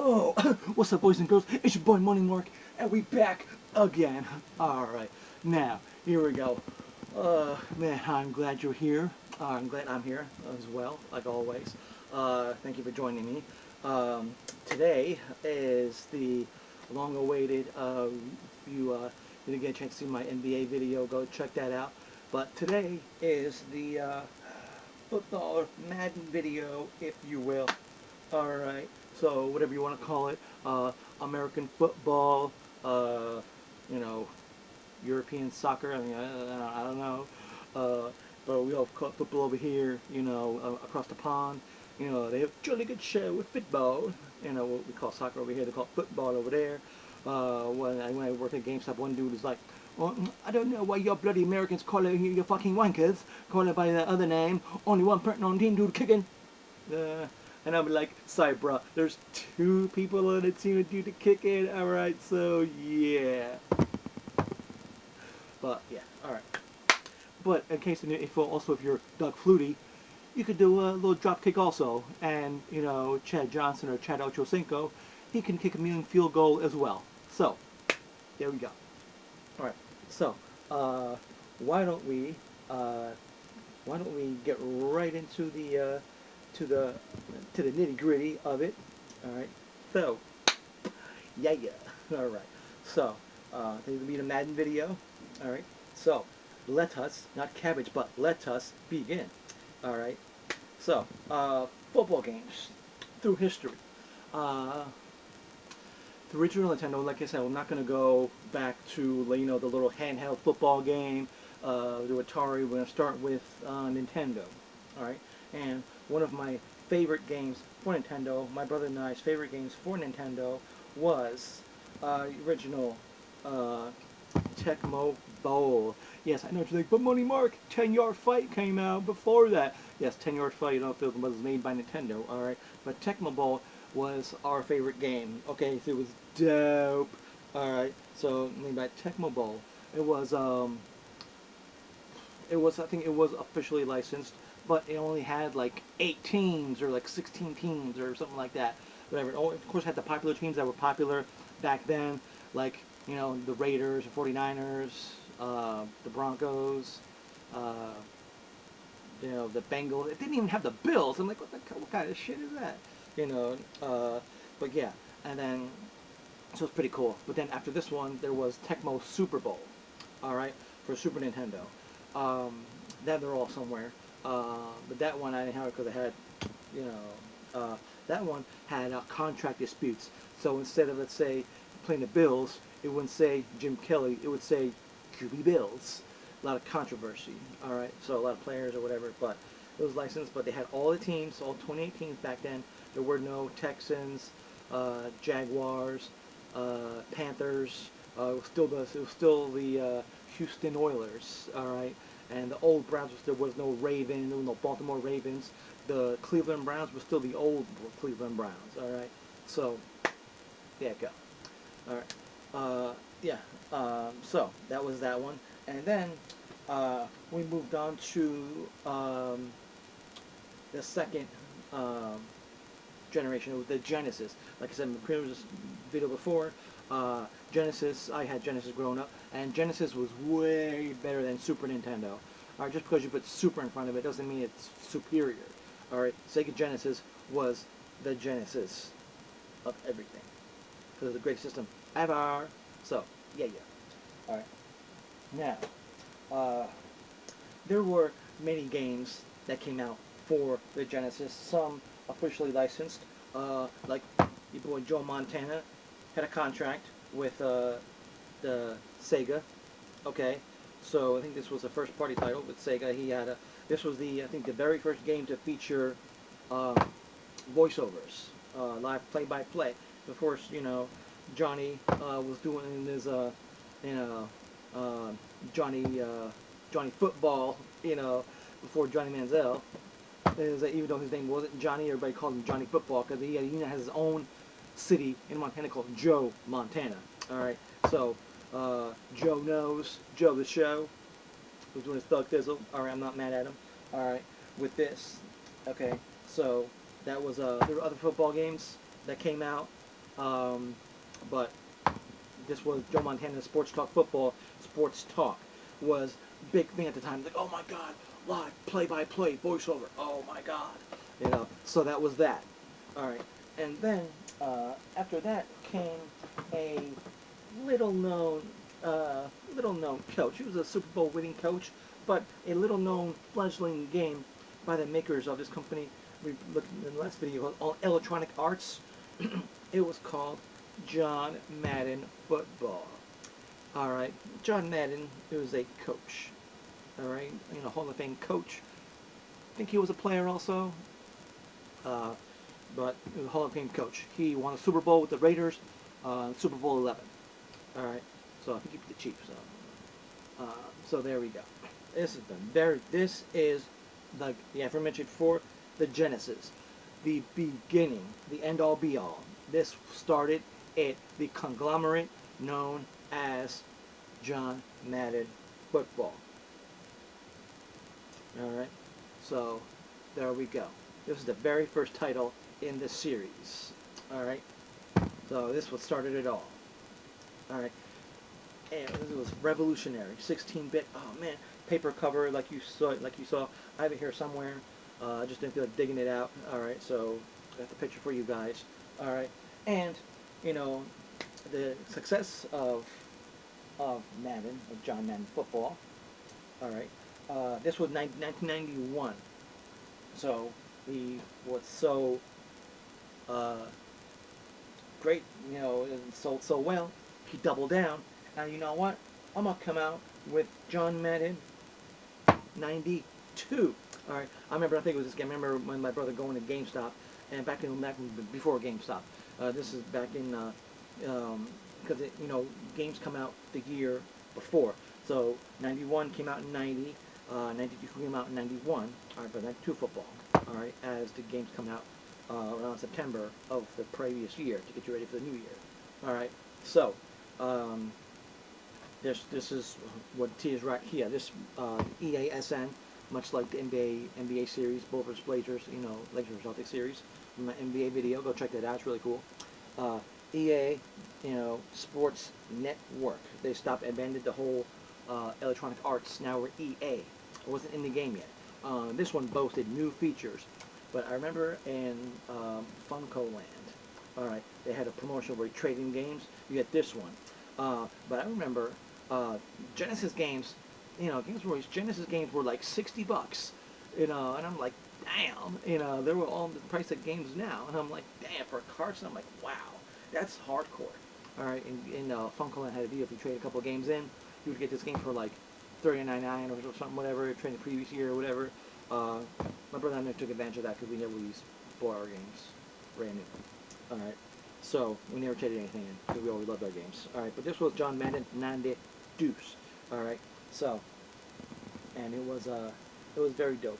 Yo, what's up, boys and girls? It's your boy Money Mark, and we back again. Alright, now, here we go. Man, I'm glad you're here. I'm glad I'm here as well, like always. Thank you for joining me. Today is the long-awaited, if you didn't get a chance to see my NBA video, go check that out. But today is the football or Madden video, if you will. Alright, so whatever you want to call it, American football, you know, European soccer, I mean, I don't know, but we all call it football over here, you know, across the pond. You know, they have a jolly good show with football, you know, what we call soccer over here, they call it football over there. When I worked at GameStop, one dude was like, well, I don't know why you bloody Americans call it, you fucking wankers, call it by that other name, only one person on the team do the kicking. And I'm like, sorry bro, there's two people on the team that do the kicking, alright, so yeah. But yeah, alright. But in case if also if you're Doug Flutie, you could do a little drop kick also. And, you know, Chad Johnson or Chad Ochocinco, he can kick a million field goal as well. So, there we go. Alright, so, why don't we get right into the nitty gritty of it. Alright, so yeah. Alright, so this will be the Madden video. Alright, so let us, not cabbage, but let us begin. Alright, so football games through history. The original Nintendo, like I said, I'm not going to go back to, you know, the little handheld football game, the Atari. We're going to start with Nintendo. Alright, and one of my favorite games for Nintendo, my brother and I's favorite games for Nintendo, was original Tecmo Bowl. Yes, I know what you're like, but Money Mark, 10-Yard Fight came out before that. Yes, 10-Yard Fight, you know, it was made by Nintendo, alright? But Tecmo Bowl was our favorite game. Okay, so it was dope. Alright, so made by Tecmo Bowl. I think it was officially licensed, but it only had like 8 teams or like 16 teams or something like that. Whatever. Oh, of course, it had the popular teams that were popular back then, like, you know, the Raiders, the 49ers, the Broncos, you know, the Bengals. It didn't even have the Bills. I'm like, what kind of shit is that? You know, but yeah, and then, so it's pretty cool. But then after this one, there was Tecmo Super Bowl, alright, for Super Nintendo. Then they're all somewhere. But that one I didn't have it because I had, you know, that one had contract disputes. So instead of, let's say, playing the Bills, it wouldn't say Jim Kelly, it would say QB Bills. A lot of controversy, alright, so a lot of players or whatever, but it was licensed, but they had all the teams, all 28 teams back then. There were no Texans, Jaguars, Panthers, it was still the Houston Oilers, alright. And the old Browns, there was no Ravens, there was no Baltimore Ravens. The Cleveland Browns were still the old Cleveland Browns, alright? So, there you go. Alright, yeah, so that was that one. And then we moved on to the second generation. It was the Genesis. Like I said in the previous video before, Genesis, I had Genesis growing up, and Genesis was way better than Super Nintendo. Alright, just because you put Super in front of it doesn't mean it's superior. Alright, Sega Genesis was the Genesis of everything. Because it's the greatest system ever. So, yeah. Alright. Now, there were many games that came out for the Genesis, some officially licensed, like your boy Joe Montana had a contract with the Sega. Okay, so I think this was a first party title with Sega. He had this was I think the very first game to feature voiceovers, live play-by-play. Of course, you know, Johnny was doing his Johnny Football, you know, before Johnny Manziel. Even though his name wasn't Johnny, everybody called him Johnny Football because he has his own city in Montana called Joe Montana. Alright, so Joe knows, Joe the show was doing his thug thizzle. Alright, I'm not mad at him. Alright, with this. Okay, so that was there were other football games that came out. But this was Joe Montana's Sports Talk Football. Sports Talk was big thing at the time. Like, oh my God, live play-by-play voiceover. Oh my God, So that was that. All right, and then after that came a little-known coach. He was a Super Bowl winning coach, but a little-known fledgling game by the makers of this company. We looked in the last video called Electronic Arts. It was called John Madden Football. All right, John Madden was a coach. All right, Hall of Fame coach. I think he was a player also, but he was a Hall of Fame coach. He won a Super Bowl with the Raiders, Super Bowl 11. All right, so I think he beat the Chiefs. So there we go. This is the aforementioned for the Genesis, the beginning, the end-all be-all. This started the conglomerate known as John Madden Football. Alright, so there we go. This is the very first title in the series. Alright, so this what started it all. Alright, and it was revolutionary. 16-bit, oh man, paper cover like you saw. I have it here somewhere. Just didn't feel like digging it out. Alright, so I got the picture for you guys. Alright, and the success of Madden, of John Madden Football. Alright, this was 1991. So he was so great, and sold so well, he doubled down. And you know what? I'm going to come out with John Madden 92. Alright, I think it was this game. I remember when my brother going to GameStop, and back before GameStop. This is back in, because games come out the year before. So 91 came out in 90, 92 came out in 91. Alright, but 92 football. Alright, as the games come out around September of the previous year to get you ready for the new year. Alright, so this is what T is right here. This EASN, much like the NBA series, Bulls vs. Blazers, Lakers Celtics series, my NBA video. Go check that out. It's really cool. EA, Sports Network. They abandoned the whole Electronic Arts. Now we're EA. It wasn't in the game yet. This one boasted new features, but I remember in Funko Land, alright, they had a promotion where you trade in games. You get this one. But I remember Genesis games, Genesis games were like $60, and I'm like, damn, they were all the price of games now, and I'm like, damn, for cards, and I'm like, wow, that's hardcore. Alright, in Funko had a deal. If you trade a couple of games in, you would get this game for like $39.99 or something, whatever, trade the previous year or whatever. My brother and I took advantage of that because we never bought our games brand new. Alright, so we never traded anything in because we always loved our games. Alright, but this was John Madden 92. Alright, so, and it was very dope.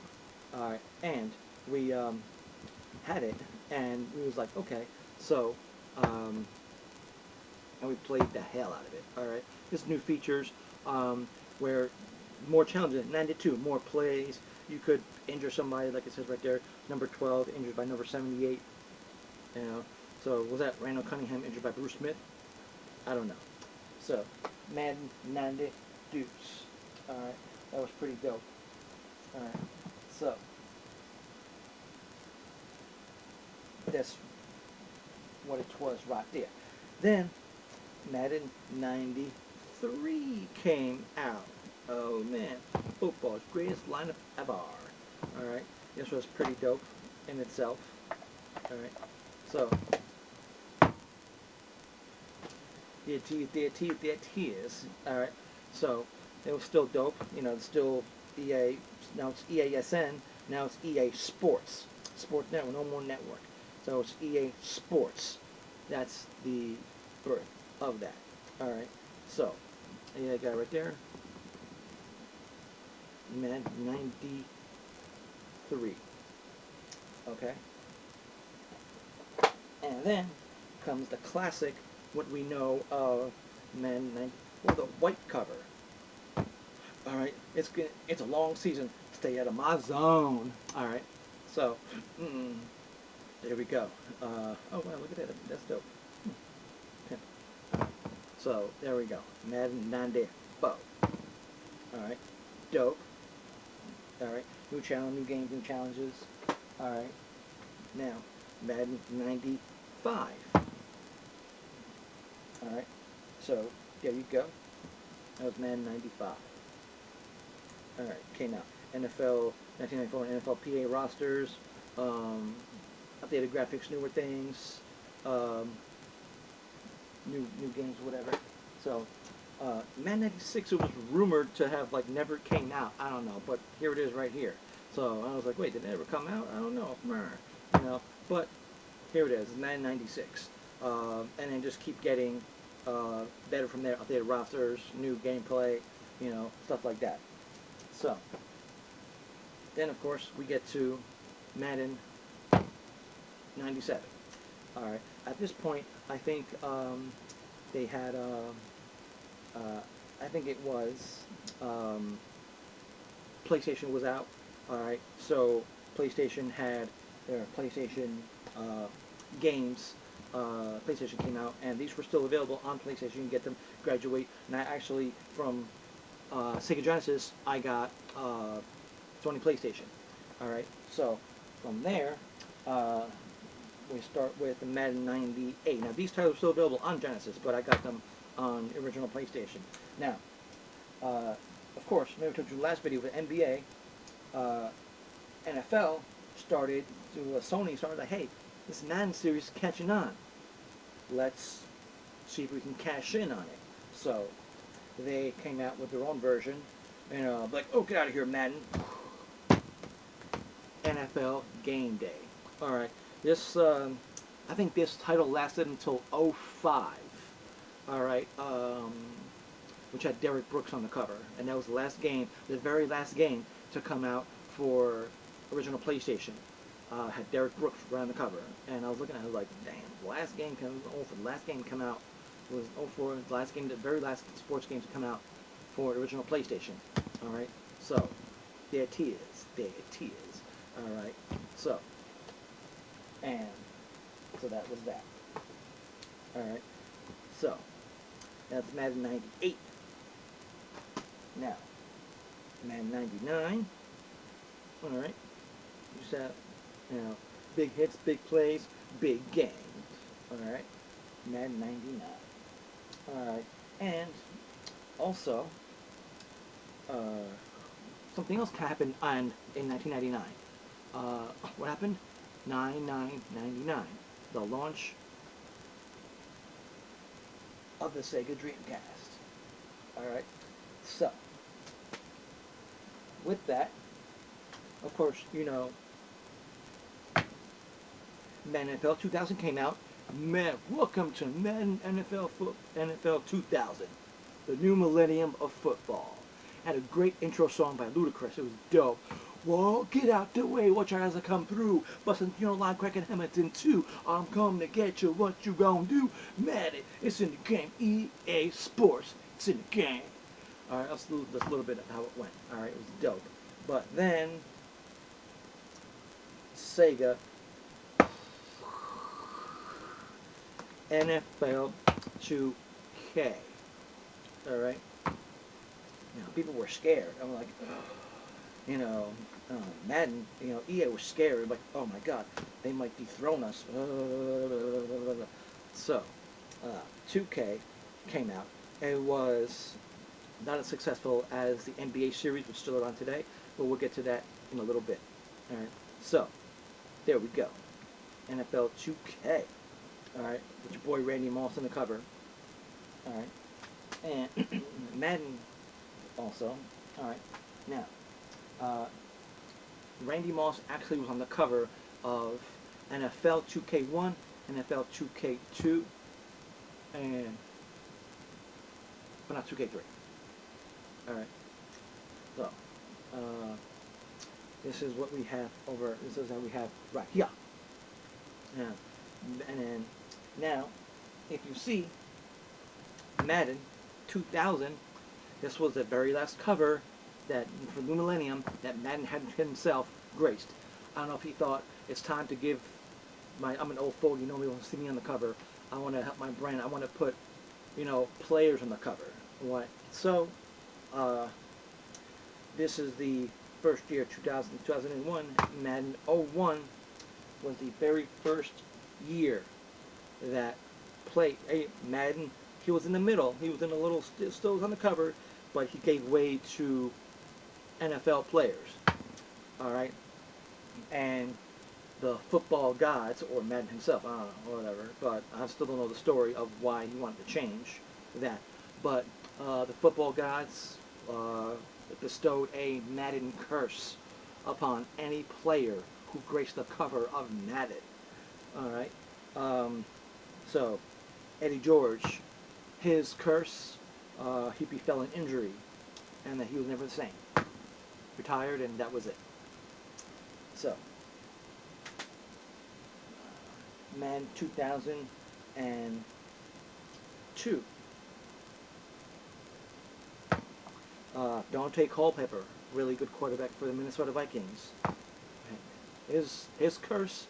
Alright, and we had it, and we was like, okay, so, and we played the hell out of it. Alright, there's new features, where more challenges. 92, more plays. You could injure somebody, like it says right there, number 12 injured by number 78. So was that Randall Cunningham injured by Bruce Smith? I don't know. So Madden 92. Alright, that was pretty dope. Alright, so that's what it was right there. Then Madden 93 came out. Oh man, football's greatest lineup ever. Alright, this was pretty dope in itself. Alright, so there it is. Alright, so it was still dope. It's still EA. Now it's EASN. Now it's EA Sports. Sports Network, no more network. So it's EA Sports. That's the birth of that. Alright, so that guy right there. Madden 93. Okay. And then comes the classic, what we know of Madden 90, or the white cover. Alright, it's a long season. Stay out of my zone. Alright, so, there we go. Oh wow, look at that. That's dope. So there we go. Madden 94. Alright. Dope. Alright. New challenge, new games, new challenges. Alright. Now, Madden 95. Alright. So, there you go. That was Madden 95. Alright, came out. NFL 1994 and NFL PA rosters, updated graphics, newer things, new games, whatever. So, Madden 96, it was rumored to have like never came out. I don't know, but here it is right here. So I was like, wait, did it ever come out? I don't know. You know, but here it is, Madden 96, and then just keep getting better from there. Updated rosters, new gameplay, you know, stuff like that. So then, of course, we get to Madden 97. All right. At this point, I think they had. I think it was PlayStation was out. All right. So PlayStation had their PlayStation games. PlayStation came out, and these were still available on PlayStation. You can get them, graduate. And I actually, from Sega Genesis, I got Sony PlayStation. All right. So from there, we start with the Madden 98. Now these titles are still available on Genesis, but I got them on the original PlayStation. Now, of course, maybe I told you last video with NBA, NFL started to Sony started like, hey, this Madden series is catching on. Let's see if we can cash in on it. So they came out with their own version, and like, oh, get out of here, Madden. NFL Game Day. All right, this I think this title lasted until '05. All right, which had Derek Brooks on the cover, and that was the last game, the very last game to come out for original PlayStation. Had Derek Brooks right on the cover, and I was looking at it, I was like, damn, the last game the last game come out was '04. The last game, the very last sports game to come out for the original PlayStation. All right, so there it is, there it is. All right, so that was that. All right, so that's Madden 98. Now, Madden 99. All right, you said, you know, big hits, big plays, big games. All right, Madden 99. All right, and also something else happened in 1999. What happened? 9/9/99, the launch of the Sega Dreamcast. Alright, so with that, of course, you know, Madden NFL 2000 came out. Man, welcome to Madden NFL 2000, the new millennium of football. Had a great intro song by Ludacris. It was dope. Whoa, get out the way, watch our guys come through. Bustin' your line, cracking Hamilton too. I'm coming to get you, what you gonna do? Madden, it's in the game. EA Sports, it's in the game. Alright, that's a little bit of how it went. Alright, it was dope. But then, Sega, NFL 2K. Alright? You know, people were scared. I'm like, you know, Madden, you know, EA was scared, like, oh my god, they might dethrone us. So, 2K came out. It was not as successful as the NBA series, which is still around today, but we'll get to that in a little bit. Alright, so, there we go. NFL 2K. Alright, with your boy Randy Moss on the cover. Alright, and Madden also. Alright, now, Randy Moss actually was on the cover of NFL 2K1, NFL 2K2, but not 2K3. Alright, so, this is what we have this is how we have right here. Yeah. And then, now, if you see Madden 2000, this was the very last cover that for the millennium that Madden had himself graced. I don't know if he thought it's time to give I'm an old fogey, nobody wants to see me on the cover. I want to help my brand. I want to put players on the cover. What? So, this is the first year, 2001. Madden 01 was the very first year that Madden. He was in the middle. He was in a little, still on the cover, but he gave way to NFL players. All right, and the football gods, or Madden himself, I don't know, or whatever, but I still don't know the story of why he wanted to change that. But the football gods bestowed a Madden curse upon any player who graced the cover of Madden. All right, so Eddie George, his curse, he befell an injury, and that he was never the same. Retired, and that was it. So, Madden 2002. Dante Culpepper, really good quarterback for the Minnesota Vikings. His curse,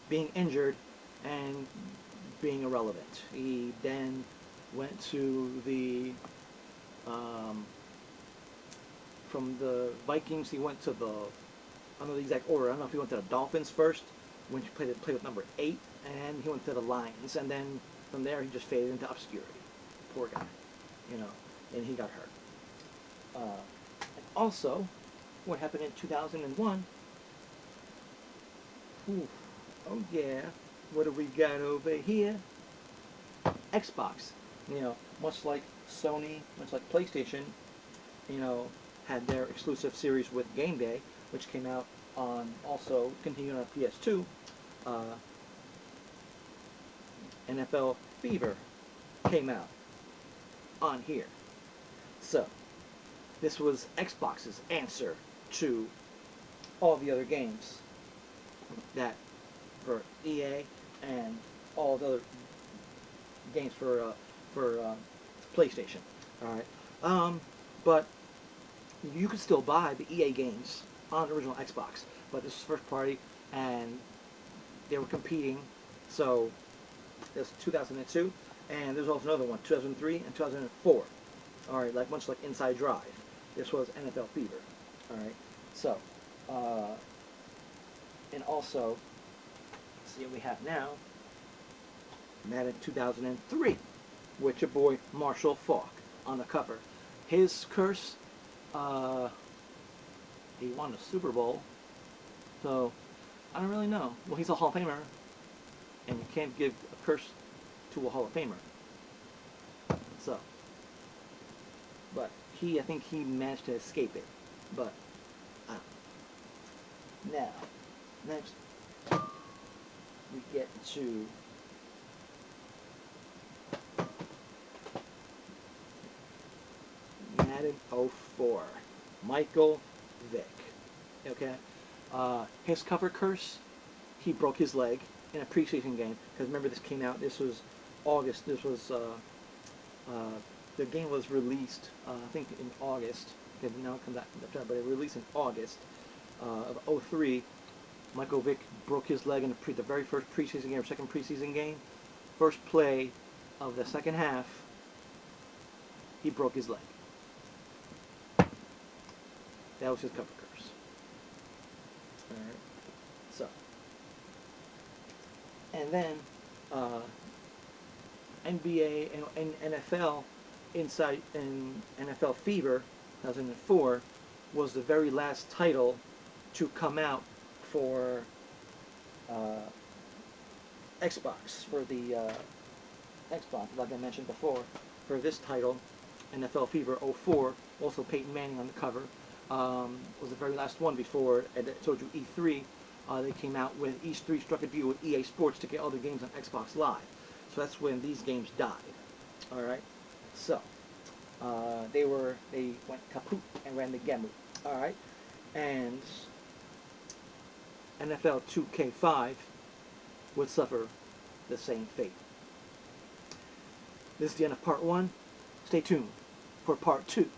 being injured and being irrelevant. He then went to the from the Vikings. He went to the, I don't know the exact order. I don't know if he went to the Dolphins first, when he played with number 8, and he went to the Lions, and then from there he just faded into obscurity. Poor guy, and he got hurt. And also, what happened in 2001? Ooh, oh yeah, what do we got over here? Xbox. Much like Sony, much like PlayStation, had their exclusive series with Game Day, which came out on, also continued on PS2. NFL Fever came out on here. So, this was Xbox's answer to all the other games that for EA and all the other games for PlayStation. All right, but you could still buy the EA games on the original Xbox, but this is first party, and they were competing. So there's 2002, and there's also another one, 2003 and 2004. All right, much like Inside Drive, this was NFL Fever. All right, so and also, let's see what we have now. Madden 2003, with your boy Marshall Faulk on the cover. His curse, he won a Super Bowl, so I don't really know. Well, he's a Hall of Famer, and you can't give a curse to a Hall of Famer. So, but I think he managed to escape it. But now, next we get to Madden 04, Michael Vick. Okay, his cover curse, he broke his leg in a preseason game. Because remember, this came out. This was August. This was the game was released, I think, in August. Because now it comes out in September, but it released in August of 03. Michael Vick broke his leg in the very first preseason game, or second preseason game. First play of the second half, he broke his leg. That was his cover curse. Alright. So. And then, NBA and NFL inside in NFL Fever 2004 was the very last title to come out for Xbox, for the Xbox, like I mentioned before. For this title, NFL Fever 04, also Peyton Manning on the cover, was the very last one before, I told you, E3. They came out with E3 struck a deal with EA Sports to get all the games on Xbox Live. So that's when these games died. Alright, so they went kaput and ran the gamut. Alright, and NFL 2K5 would suffer the same fate. This is the end of part 1. Stay tuned for part 2.